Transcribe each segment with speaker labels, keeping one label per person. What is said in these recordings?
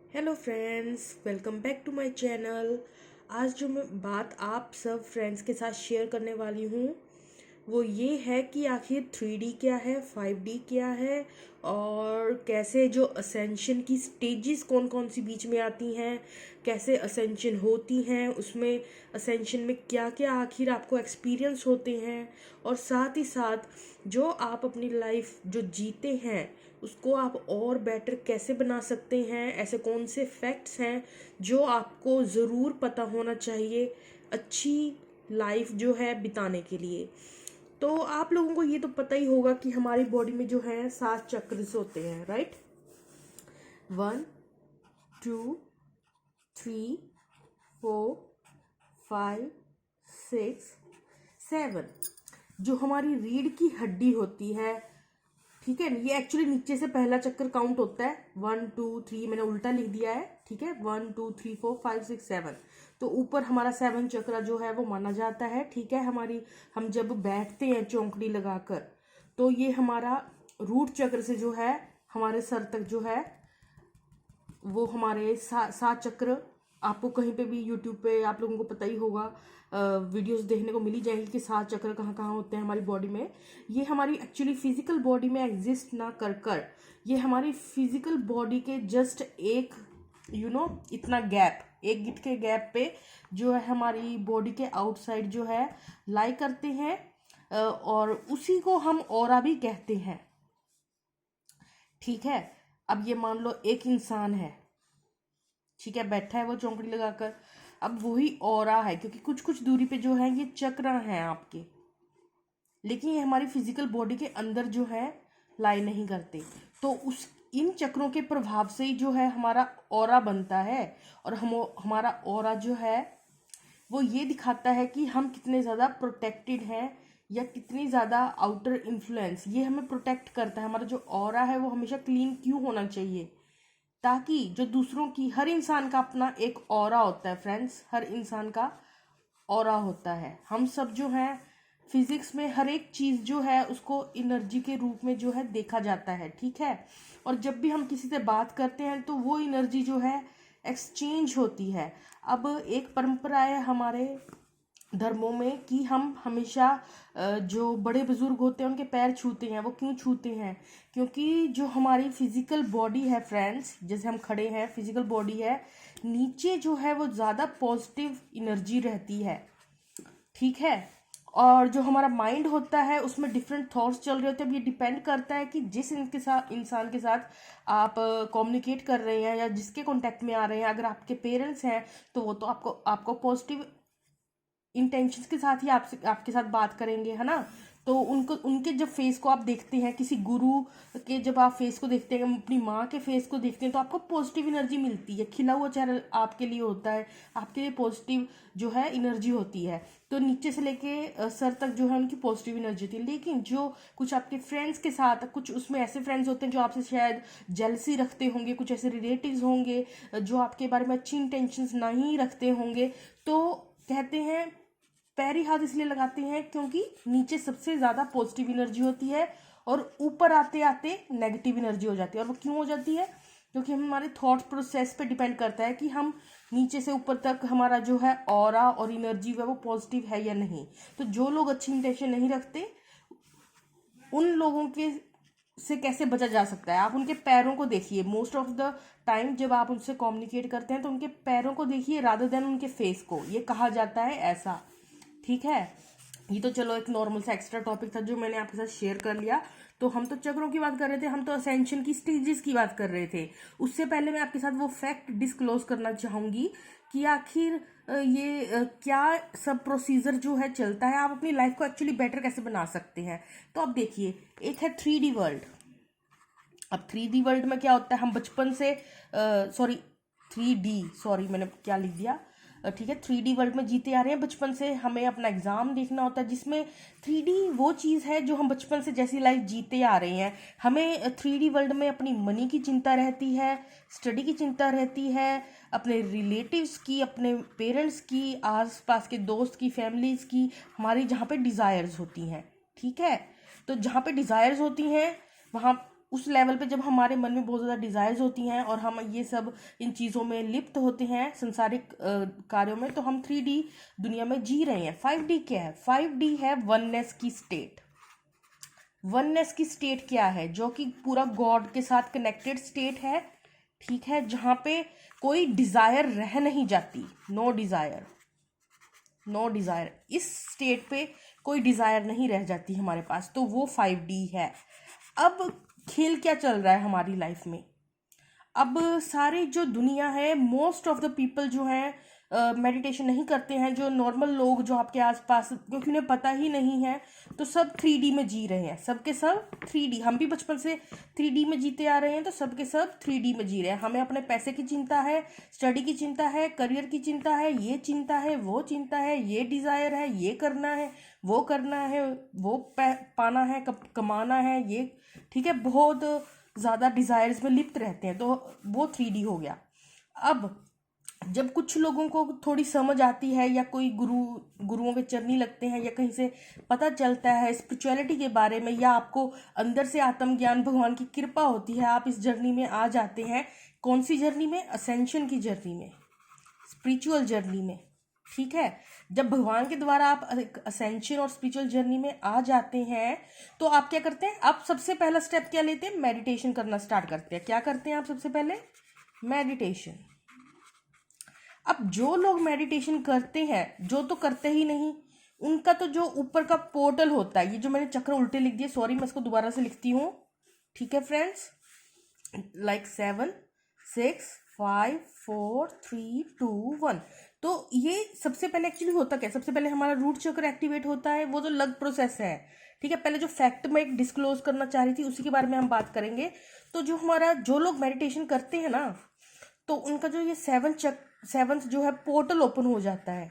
Speaker 1: Hello friends, welcome back to my channel. आज जो मैं बात आप सब फ्रेंड्स के साथ शेयर करने वाली हूँ वो ये है कि आखिर 3D क्या है, 5D क्या है और कैसे जो असेंशन की स्टेजेस कौन कौन सी बीच में आती हैं, कैसे असेंशन होती हैं, उसमें असेंशन में क्या क्या आखिर आपको एक्सपीरियंस होते हैं और साथ ही साथ जो आप अपनी लाइफ जो जीते हैं उसको आप और बेटर कैसे बना सकते हैं। ऐसे कौन से फैक्ट्स हैं जो आपको ज़रूर पता होना चाहिए अच्छी लाइफ जो है बिताने के लिए। तो आप लोगों को ये तो पता ही होगा कि हमारी बॉडी में जो है 7 चक्र होते हैं, राइट। 1 2 3 4 5 6 7 जो हमारी रीढ़ की हड्डी होती है, ठीक है। ये एक्चुअली नीचे से पहला चक्कर काउंट होता है, 1 2 3, मैंने उल्टा लिख दिया है, ठीक है। 1 2 3 4 5 6 7, तो ऊपर हमारा 7 चक्र जो है वो माना जाता है, ठीक है। हम जब बैठते हैं चौंकड़ी लगाकर तो ये हमारा रूट चक्र से जो है हमारे सर तक जो है वो हमारे 7 चक्र। आपको कहीं पे भी यूट्यूब पे आप लोगों को पता ही होगा, वीडियोस देखने को मिल ही जाएंगी कि 7 चक्र कहाँ कहाँ होते हैं हमारी बॉडी में। ये हमारी एक्चुअली फिजिकल बॉडी में एग्जिस्ट ना कर ये हमारी फिजिकल बॉडी के जस्ट एक इतना गैप, एक गिट के गैप पे जो है हमारी बॉडी के आउटसाइड जो है लाई करते हैं, और उसी को हम ऑरा भी कहते हैं, ठीक है। अब ये मान लो एक इंसान है, ठीक है, बैठा है वो चौंकड़ी लगाकर। अब वही ऑरा है, क्योंकि कुछ कुछ दूरी पे जो है ये चक्र हैं आपके, लेकिन ये हमारी फिजिकल बॉडी के अंदर जो है लाई नहीं करते। तो उस इन चक्रों के प्रभाव से ही जो है हमारा ऑरा बनता है, और हमारा ऑरा जो है वो ये दिखाता है कि हम कितने ज़्यादा प्रोटेक्टेड हैं या कितनी ज़्यादा आउटर इन्फ्लुएंस ये हमें प्रोटेक्ट करता है। हमारा जो ऑरा है वो हमेशा क्लीन क्यों होना चाहिए, ताकि जो दूसरों की, हर इंसान का अपना एक ऑरा होता है फ्रेंड्स, हर इंसान का ऑरा होता है। हम सब जो है फिजिक्स में हर एक चीज़ जो है उसको एनर्जी के रूप में जो है देखा जाता है, ठीक है। और जब भी हम किसी से बात करते हैं तो वो एनर्जी जो है एक्सचेंज होती है। अब एक परंपरा है हमारे धर्मों में कि हम हमेशा जो बड़े बुजुर्ग होते हैं उनके पैर छूते हैं। वो क्यों छूते हैं? क्योंकि जो हमारी फिजिकल बॉडी है फ्रेंड्स, जैसे हम खड़े हैं, फिजिकल बॉडी है, नीचे जो है वो ज़्यादा पॉजिटिव एनर्जी रहती है, ठीक है। और जो हमारा माइंड होता है उसमें डिफरेंट थॉट्स चल रहे होते हैं। अब ये डिपेंड करता है कि जिस इंसान के साथ आप कम्युनिकेट कर रहे हैं या जिसके कांटेक्ट में आ रहे हैं। अगर आपके पेरेंट्स हैं तो वो तो आपको पॉजिटिव इंटेंशंस के साथ ही आपके साथ बात करेंगे, है ना। तो उनके जब फेस को आप देखते हैं, किसी गुरु के जब आप फेस को देखते हैं, अपनी माँ के फेस को देखते हैं, तो आपको पॉजिटिव एनर्जी मिलती है। खिला हुआ चेहरा आपके लिए होता है, आपके लिए पॉजिटिव जो है एनर्जी होती है। तो नीचे से लेके सर तक जो है उनकी पॉजिटिव एनर्जी होती है। लेकिन जो कुछ आपके फ्रेंड्स के साथ, कुछ उसमें ऐसे फ्रेंड्स होते हैं जो आपसे शायद जेलसी रखते होंगे, कुछ ऐसे रिलेटिव्स होंगे जो आपके बारे में अच्छी इंटेंशंस नहीं रखते होंगे। तो कहते हैं पैरी हाथ इसलिए लगाते हैं क्योंकि नीचे सबसे ज़्यादा पॉजिटिव एनर्जी होती है और ऊपर आते आते नेगेटिव एनर्जी हो जाती है। और वो क्यों हो जाती है? क्योंकि हम हमारे थॉट प्रोसेस पे डिपेंड करता है कि हम नीचे से ऊपर तक हमारा जो है ऑरा और एनर्जी है वो पॉजिटिव है या नहीं। तो जो लोग अच्छी इंटेंशन नहीं रखते उन लोगों के से कैसे बचा जा सकता है? आप उनके पैरों को देखिए। मोस्ट ऑफ द टाइम जब आप उनसे कम्युनिकेट करते हैं तो उनके पैरों को देखिए रादर देन उनके फेस को, ये कहा जाता है ऐसा, ठीक है। ये तो चलो एक नॉर्मल सा एक्स्ट्रा टॉपिक था जो मैंने आपके साथ शेयर कर लिया। तो हम तो चक्रों की बात कर रहे थे, हम तो असेंशन की स्टेजेस की बात कर रहे थे। उससे पहले मैं आपके साथ वो फैक्ट डिस्क्लोज करना चाहूंगी कि आखिर ये क्या सब प्रोसीजर जो है चलता है, आप अपनी लाइफ को एक्चुअली बेटर कैसे बना सकते हैं। तो अब देखिए, एक है 3D वर्ल्ड। अब 3D वर्ल्ड में क्या होता है, हम बचपन से सॉरी 3D, सॉरी मैंने क्या लिख दिया, ठीक है। 3D वर्ल्ड में जीते आ रहे हैं बचपन से। हमें अपना एग्जाम देखना होता है जिसमें 3D वो चीज़ है जो हम बचपन से जैसी लाइफ जीते आ रहे हैं। हमें 3D वर्ल्ड में अपनी मनी की चिंता रहती है, स्टडी की चिंता रहती है, अपने रिलेटिव्स की, अपने पेरेंट्स की, आस पास के दोस्त की, फैमिलीज की, हमारी जहाँ पे डिज़ायर्स होती हैं, ठीक है। तो जहाँ पे डिज़ायर्स होती हैं वहाँ उस लेवल पे जब हमारे मन में बहुत ज़्यादा डिज़ायर्स होती हैं और हम ये सब इन चीज़ों में लिप्त होते हैं संसारिक कार्यों में, तो हम 3D दुनिया में जी रहे हैं। 5D क्या है? 5D है वननेस की स्टेट। वननेस की स्टेट क्या है? जो कि पूरा गॉड के साथ कनेक्टेड स्टेट है, ठीक है, जहाँ पे कोई डिज़ायर रह नहीं जाती। नो डिज़ायर, नो डिज़ायर, इस स्टेट पे कोई डिज़ायर नहीं रह जाती हमारे पास, तो वो 5D है। अब खेल क्या चल रहा है हमारी लाइफ में? अब सारी जो दुनिया है, मोस्ट ऑफ द पीपल जो हैं मेडिटेशन नहीं करते हैं। जो नॉर्मल लोग जो आपके आसपास, क्योंकि उन्हें पता ही नहीं है, तो सब 3D में जी रहे हैं। सबके सब 3D, हम भी बचपन से 3D में जीते आ रहे हैं, तो सबके सब 3D में जी रहे हैं। हमें अपने पैसे की चिंता है, स्टडी की चिंता है, करियर की चिंता है, ये चिंता है, वो चिंता है, ये डिज़ायर है, ये करना है, वो करना है, वो पाना है, कमाना है, ये, ठीक है, बहुत ज़्यादा डिज़ायर्स में लिप्त रहते हैं, तो वो 3D हो गया। अब जब कुछ लोगों को थोड़ी समझ आती है, या कोई गुरुओं के चरनी लगते हैं, या कहीं से पता चलता है स्पिरिचुअलिटी के बारे में, या आपको अंदर से आत्मज्ञान, भगवान की कृपा होती है, आप इस जर्नी में आ जाते हैं। कौन सी जर्नी में? असेंशन की जर्नी में, स्पिरिचुअल जर्नी में, ठीक है। जब भगवान के द्वारा आप असेंशन और स्पिरिचुअल जर्नी में आ जाते हैं, तो आप क्या करते हैं? आप सबसे पहला स्टेप क्या लेते हैं? मेडिटेशन करना स्टार्ट करते हैं। क्या करते हैं आप सबसे पहले? मेडिटेशन। अब जो लोग मेडिटेशन करते हैं, जो तो करते ही नहीं, उनका तो जो ऊपर का पोर्टल होता है, ये जो मैंने चक्र उल्टे लिख दिए, सॉरी, मैं इसको दोबारा से लिखती हूँ, ठीक है फ्रेंड्स, लाइक 7 6 5 4 3 2 1। तो ये सबसे पहले एक्चुअली होता क्या है? सबसे पहले हमारा रूट चक्र एक्टिवेट होता है, वो जो लग प्रोसेस है, ठीक है। पहले जो फैक्ट मैं एक डिस्क्लोज करना चाह रही थी, उसी के बारे में हम बात करेंगे। तो जो लोग मेडिटेशन करते हैं ना, तो उनका जो ये सेवंथ जो है पोर्टल ओपन हो जाता है।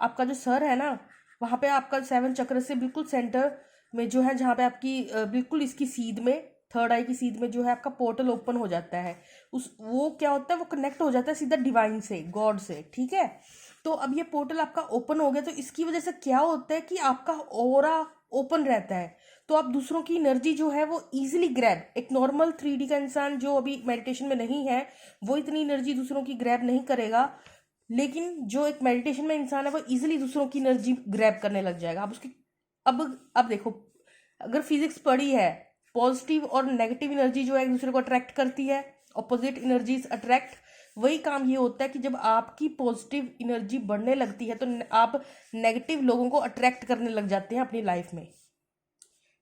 Speaker 1: आपका जो सर है ना, वहाँ पे आपका 7 चक्र से बिल्कुल सेंटर में जो है, जहाँ पे आपकी बिल्कुल इसकी सीध में, थर्ड आई की सीध में जो है आपका पोर्टल ओपन हो जाता है। वो क्या होता है? वो कनेक्ट हो जाता है सीधा डिवाइन से, गॉड से, ठीक है। तो अब ये पोर्टल आपका ओपन हो गया, तो इसकी वजह से क्या होता है कि आपका ऑरा ओपन रहता है, तो आप दूसरों की एनर्जी जो है वो इजीली ग्रैब, एक नॉर्मल 3D का इंसान जो अभी मेडिटेशन में नहीं है, वो इतनी एनर्जी दूसरों की ग्रैब नहीं करेगा, लेकिन जो एक मेडिटेशन में इंसान है, वो इजीली दूसरों की एनर्जी ग्रैब करने लग जाएगा। आप उसकी, अब देखो, अगर फिजिक्स पढ़ी है, पॉजिटिव और नेगेटिव एनर्जी जो है एक दूसरे को अट्रैक्ट करती है, ऑपोजिट एनर्जीज अट्रैक्ट। वही काम ये होता है कि जब आपकी पॉजिटिव एनर्जी बढ़ने लगती है, तो आप नेगेटिव लोगों को अट्रैक्ट करने लग जाते हैं अपनी लाइफ में,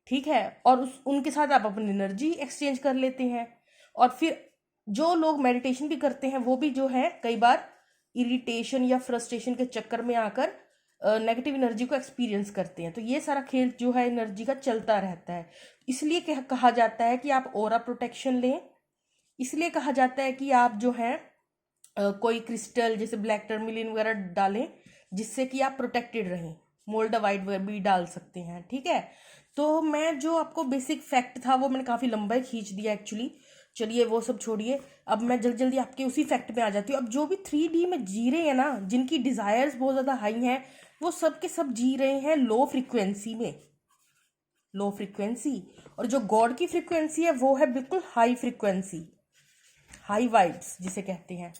Speaker 1: ठीक है। और उनके साथ आप अपनी एनर्जी एक्सचेंज कर लेते हैं। और फिर जो लोग मेडिटेशन भी करते हैं, वो भी जो है कई बार इरिटेशन या फ्रस्ट्रेशन के चक्कर में आकर नेगेटिव एनर्जी को एक्सपीरियंस करते हैं। तो ये सारा खेल जो है एनर्जी का चलता रहता है। इसलिए कहा जाता है कि आप ऑरा प्रोटेक्शन लें। इसलिए कहा जाता है कि आप जो है कोई क्रिस्टल जैसे ब्लैक टर्मिलिन वगैरह डालें, जिससे कि आप प्रोटेक्टेड रहें। मोल्डावाइट भी डाल सकते हैं, ठीक है। तो मैं जो आपको बेसिक फैक्ट था वो मैंने काफ़ी लंबा ही खींच दिया एक्चुअली। चलिए वो सब छोड़िए, अब मैं जल्दी जल्दी आपके उसी फैक्ट पे आ जाती हूँ। अब जो भी 3D में जी रहे हैं ना, जिनकी डिज़ायर्स बहुत ज़्यादा हाई हैं, वो सब के सब जी रहे हैं लो फ्रिक्वेंसी में, लो फ्रिक्वेंसी। और जो गॉड की फ्रिक्वेंसी है वो है बिल्कुल हाई फ्रिक्वेंसी, हाई वाइब्स जिसे कहते हैं,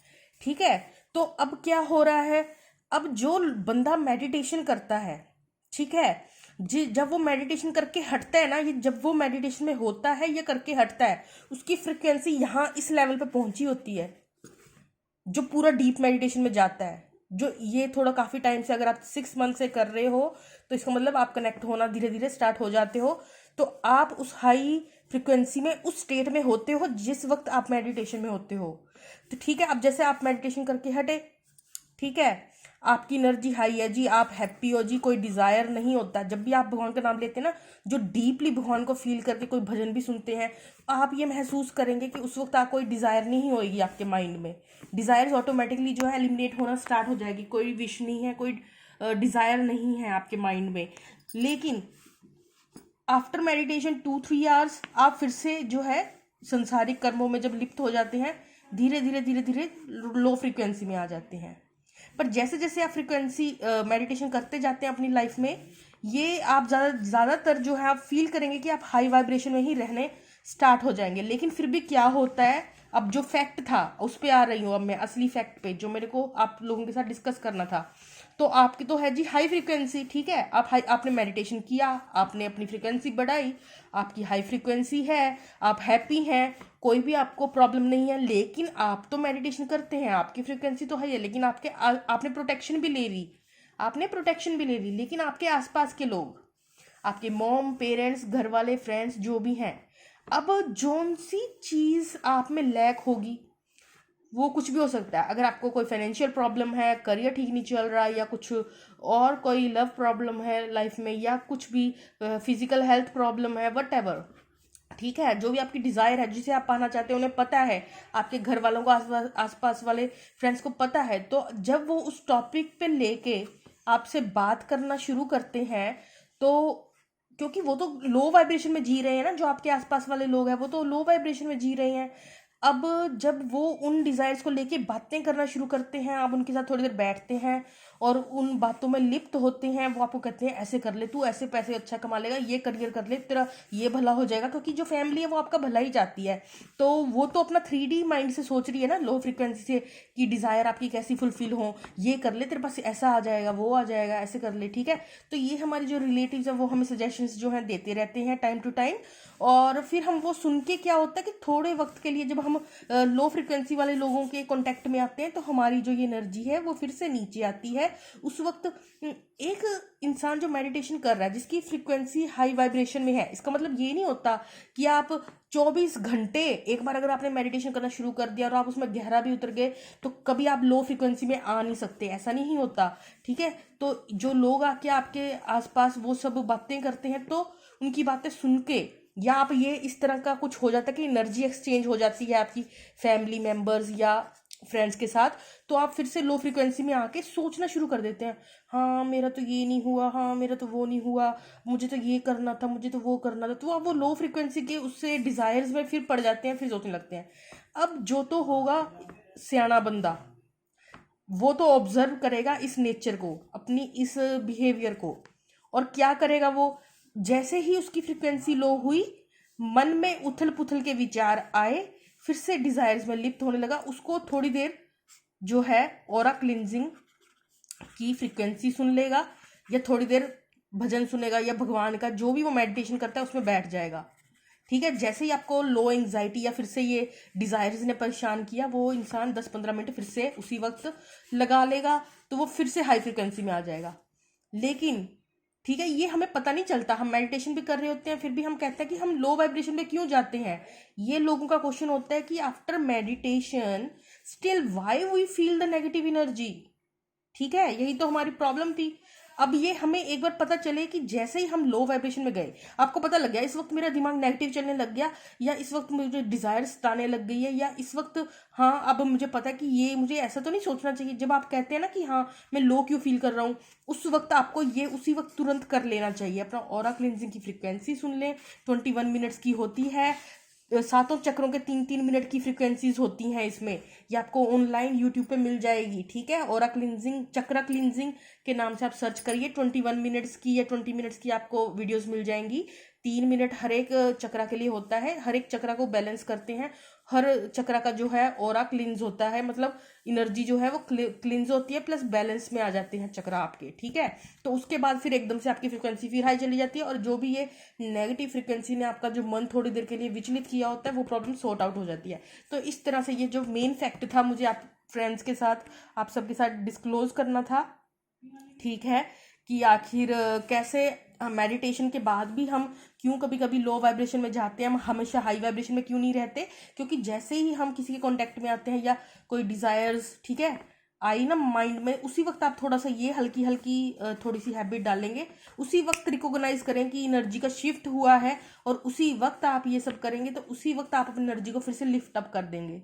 Speaker 1: ठीक है। तो अब क्या हो रहा है? अब जो बंदा मेडिटेशन करता है, ठीक है, जब वो मेडिटेशन करके हटता है ना, ये जब वो मेडिटेशन में होता है, ये करके हटता है, उसकी फ्रिक्वेंसी यहाँ इस लेवल पे पहुंची होती है, जो पूरा डीप मेडिटेशन में जाता है। जो ये थोड़ा काफ़ी टाइम से, अगर आप 6 मंथ से कर रहे हो, तो इसका मतलब आप कनेक्ट होना धीरे धीरे स्टार्ट हो जाते हो। तो आप उस हाई फ्रिक्वेंसी में, उस स्टेट में होते हो जिस वक्त आप मेडिटेशन में होते हो। तो ठीक है, अब जैसे आप मेडिटेशन करके हटे, ठीक है, आपकी एनर्जी हाई है जी, आप हैप्पी हो जी, कोई डिज़ायर नहीं होता। जब भी आप भगवान का नाम लेते हैं ना, जो डीपली भगवान को फील करके कोई भजन भी सुनते हैं, आप ये महसूस करेंगे कि उस वक्त आप कोई डिज़ायर नहीं होएगी आपके माइंड में। डिज़ायर्स ऑटोमेटिकली जो है एलिमिनेट होना स्टार्ट हो जाएगी। कोई विश नहीं है, कोई डिज़ायर नहीं है आपके माइंड में। लेकिन आफ्टर मेडिटेशन 2-3 आवर्स आप फिर से जो है संसारिक कर्मों में जब लिप्त हो जाते हैं, धीरे धीरे धीरे धीरे लो फ्रिक्वेंसी में आ जाते हैं। पर जैसे जैसे आप फ्रिक्वेंसी मेडिटेशन करते जाते हैं अपनी लाइफ में, ये आप ज़्यादातर जो है आप फील करेंगे कि आप हाई वाइब्रेशन में ही रहने स्टार्ट हो जाएंगे। लेकिन फिर भी क्या होता है, अब जो फैक्ट था उस पे आ रही हूँ, अब मैं असली फैक्ट पे जो मेरे को आप लोगों के साथ डिस्कस करना था। तो आपकी तो है जी हाई फ्रीक्वेंसी, ठीक है, आपने मेडिटेशन किया, आपने अपनी फ्रीक्वेंसी बढ़ाई, आपकी हाई फ्रीक्वेंसी है, आप हैप्पी हैं, कोई भी आपको प्रॉब्लम नहीं है। लेकिन आप तो मेडिटेशन करते हैं, आपकी फ्रीक्वेंसी तो हाई है, लेकिन आपने प्रोटेक्शन भी ले ली, लेकिन आपके आसपास के लोग, आपके मॉम, पेरेंट्स, घर वाले, फ्रेंड्स जो भी हैं, अब जोन सी चीज आप में लैक होगी, वो कुछ भी हो सकता है। अगर आपको कोई फाइनेंशियल प्रॉब्लम है, करियर ठीक नहीं चल रहा, या कुछ और कोई लव प्रॉब्लम है लाइफ में, या कुछ भी फिजिकल हेल्थ प्रॉब्लम है, वट एवर, ठीक है, जो भी आपकी डिजायर है, जिसे आप पाना चाहते हैं, उन्हें पता है, आपके घर वालों को, आसपास वाले फ्रेंड्स को पता है, तो जब वो उस टॉपिक पे लेके आपसे बात करना शुरू करते हैं, तो क्योंकि वो तो लो वाइब्रेशन में जी रहे हैं ना, जो आपके आसपास वाले लोग हैं वो तो लो वाइब्रेशन में जी रहे हैं। अब जब वो उन डिजायर्स को लेके बातें करना शुरू करते हैं, आप उनके साथ थोड़ी देर बैठते हैं और उन बातों में लिप्त होते हैं, वो आपको कहते हैं ऐसे कर ले, तू ऐसे पैसे अच्छा कमा लेगा, ये करियर कर ले, तेरा ये भला हो जाएगा, क्योंकि जो फैमिली है वो आपका भला ही चाहती है। तो वो तो अपना 3D माइंड से सोच रही है ना, लो फ्रिक्वेंसी से, कि डिजायर आपकी कैसी फुलफिल हो, ये कर ले, तेरे पास ऐसा आ जाएगा, वो आ जाएगा, ऐसे कर ले, ठीक है। तो ये हमारे जो रिलेटिव्स है वो हमें सजेशंस जो है देते रहते हैं टाइम टू टाइम, और फिर हम वो सुन के क्या होता है कि थोड़े वक्त के लिए जब हम लो फ्रिक्वेंसी वाले लोगों के कांटेक्ट में आते हैं, तो हमारी जो ये एनर्जी है वो फिर से नीचे आती है। उस वक्त एक इंसान जो मेडिटेशन कर रहा है, जिसकी फ्रिक्वेंसी हाई वाइब्रेशन में है, इसका मतलब ये नहीं होता कि आप 24 घंटे, एक बार अगर आपने मेडिटेशन करना शुरू कर दिया और आप उसमें गहरा भी उतर गए, तो कभी आप लो फ्रिक्वेंसी में आ नहीं सकते, ऐसा नहीं होता, ठीक है। तो जो लोग आके आपके आसपास वो सब बातें करते हैं, तो उनकी बातें सुन के, या आप ये इस तरह का कुछ हो जाता है कि एनर्जी एक्सचेंज हो जाती है आपकी फैमिली मेंबर्स या फ्रेंड्स के साथ, तो आप फिर से लो फ्रिक्वेंसी में आके सोचना शुरू कर देते हैं, हाँ मेरा तो ये नहीं हुआ, हाँ मेरा तो वो नहीं हुआ, मुझे तो ये करना था, मुझे तो वो करना था, तो आप वो लो फ्रिक्वेंसी के उससे डिजायर्स में फिर पड़ जाते हैं, फिर सोचने लगते हैं। अब जो तो होगा सियाना बंदा, वो तो ऑब्जर्व करेगा इस नेचर को, अपनी इस बिहेवियर को, और क्या करेगा वो, जैसे ही उसकी फ्रिक्वेंसी लो हुई, मन में उथल पुथल के विचार आए, फिर से डिजायर्स में लिप्त होने लगा, उसको थोड़ी देर जो है ऑरा क्लिनजिंग की फ्रिक्वेंसी सुन लेगा, या थोड़ी देर भजन सुनेगा, या भगवान का जो भी वो मेडिटेशन करता है उसमें बैठ जाएगा, ठीक है। जैसे ही आपको लो एंजाइटी या फिर से ये डिजायर्स ने परेशान किया, वो इंसान 10-15 मिनट फिर से उसी वक्त लगा लेगा, तो वो फिर से हाई फ्रिक्वेंसी में आ जाएगा। लेकिन ठीक है, ये हमें पता नहीं चलता, हम मेडिटेशन भी कर रहे होते हैं, फिर भी हम कहते हैं कि हम लो वाइब्रेशन में क्यों जाते हैं। ये लोगों का क्वेश्चन होता है कि after meditation still why we feel the negative energy, ठीक है, यही तो हमारी प्रॉब्लम थी। अब ये हमें एक बार पता चले कि जैसे ही हम लो वाइब्रेशन में गए, आपको पता लग गया इस वक्त मेरा दिमाग नेगेटिव चलने लग गया, या इस वक्त मुझे डिजायर्स आने लग गई है, या इस वक्त हाँ अब मुझे पता है कि ये मुझे ऐसा तो नहीं सोचना चाहिए। जब आप कहते हैं ना कि हाँ मैं लो क्यों फील कर रहा हूँ, उस वक्त आपको ये उसी वक्त तुरंत कर लेना चाहिए, अपना ऑरा क्लिनजिंग की फ्रिक्वेंसी सुन लें, 21 मिनट्स की होती है, 7 चक्रों के 3-3 मिनट की फ्रिक्वेंसीज होती हैं इसमें, ये आपको ऑनलाइन यूट्यूब पे मिल जाएगी, ठीक है। ऑरा क्लिनजिंग, चक्रा क्लिनजिंग के नाम से आप सर्च करिए, 21 मिनट्स की या 20 मिनट्स की आपको वीडियोस मिल जाएंगी। 3 मिनट हर एक चक्रा के लिए होता है, हर एक चक्रा को बैलेंस करते हैं, हर चक्रा का जो है ऑरा क्लिंज होता है, मतलब एनर्जी जो है वो क्लिंज होती है, प्लस बैलेंस में आ जाते हैं चक्रा आपके, ठीक है। तो उसके बाद फिर एकदम से आपकी फ्रिक्वेंसी फिर हाई चली जाती है, और जो भी ये नेगेटिव फ्रिक्वेंसी ने आपका जो मन थोड़ी देर के लिए विचलित किया होता है, वो प्रॉब्लम सॉर्ट आउट हो जाती है। तो इस तरह से ये जो मेन फैक्ट था, मुझे आप फ्रेंड्स के साथ, आप सबके साथ डिस्क्लोज करना था, ठीक है, कि आखिर कैसे मेडिटेशन के बाद भी हम क्यों कभी कभी लो वाइब्रेशन में जाते हैं, हम हमेशा हाई वाइब्रेशन में क्यों नहीं रहते। क्योंकि जैसे ही हम किसी के कांटेक्ट में आते हैं, या कोई डिजायर्स, ठीक है, आई ना माइंड में, उसी वक्त आप थोड़ा सा ये हल्की हल्की थोड़ी सी हैबिट डालेंगे, उसी वक्त रिकॉग्नाइज करें कि एनर्जी का शिफ्ट हुआ है, और उसी वक्त आप ये सब करेंगे, तो उसी वक्त आप अपनी एनर्जी को फिर से लिफ्ट अप कर देंगे।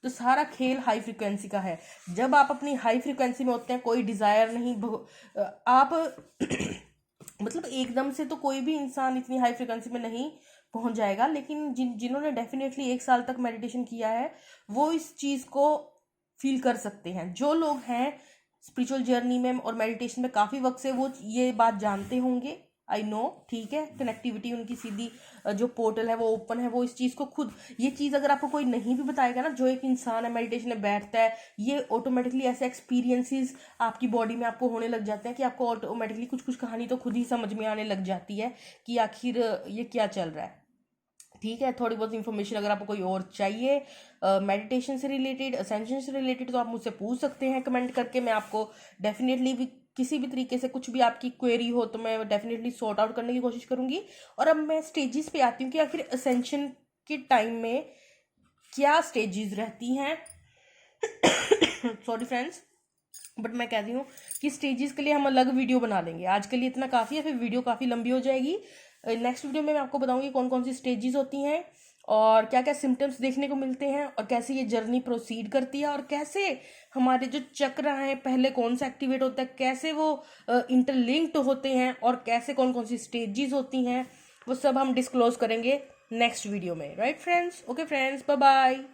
Speaker 1: तो सारा खेल हाई फ्रिक्वेंसी का है। जब आप अपनी हाई फ्रिक्वेंसी में होते हैं, कोई डिजायर नहीं, आप मतलब एकदम से तो कोई भी इंसान इतनी हाई फ्रिक्वेंसी में नहीं पहुंच जाएगा, लेकिन जिन्होंने डेफिनेटली 1 साल तक मेडिटेशन किया है, वो इस चीज को फील कर सकते हैं। जो लोग हैं स्पिरिचुअल जर्नी में और मेडिटेशन में काफी वक्त से, वो ये बात जानते होंगे, आई नो, ठीक है। कनेक्टिविटी उनकी सीधी जो पोर्टल है वो ओपन है, वो इस चीज़ को खुद, ये चीज़ अगर आपको कोई नहीं भी बताएगा ना, जो एक इंसान है मेडिटेशन में बैठता है, ये ऑटोमेटिकली ऐसे एक्सपीरियंसेस आपकी बॉडी में आपको होने लग जाते हैं कि आपको ऑटोमेटिकली कुछ कुछ कहानी तो खुद ही समझ में आने लग जाती है कि आखिर ये क्या चल रहा है, ठीक है। थोड़ी बहुत इन्फॉर्मेशन अगर आपको कोई और चाहिए मेडिटेशन से रिलेटेड, असेंशन से रिलेटेड, तो आप मुझसे पूछ सकते हैं कमेंट करके। मैं आपको डेफिनेटली भी किसी भी तरीके से कुछ भी आपकी क्वेरी हो तो मैं डेफिनेटली सॉर्ट आउट करने की कोशिश करूंगी। और अब मैं स्टेजेस पे आती हूँ कि आखिर असेंशन के टाइम में क्या स्टेजेस रहती हैं। सॉरी फ्रेंड्स, बट मैं कहती हूँ कि स्टेजेस के लिए हम अलग वीडियो बना लेंगे। आज के लिए इतना काफ़ी है, फिर वीडियो काफ़ी लंबी हो जाएगी। नेक्स्ट वीडियो में मैं आपको बताऊंगी कौन कौन सी स्टेजेस होती हैं और क्या क्या सिम्टम्स देखने को मिलते हैं और कैसे ये जर्नी प्रोसीड करती है और कैसे हमारे जो चक्र हैं पहले कौन सा एक्टिवेट होता है, कैसे वो इंटरलिंक्ड होते हैं और कैसे कौन कौन सी स्टेजेस होती हैं, वो सब हम डिस्क्लोज करेंगे नेक्स्ट वीडियो में। Right friends? Okay friends, bye bye.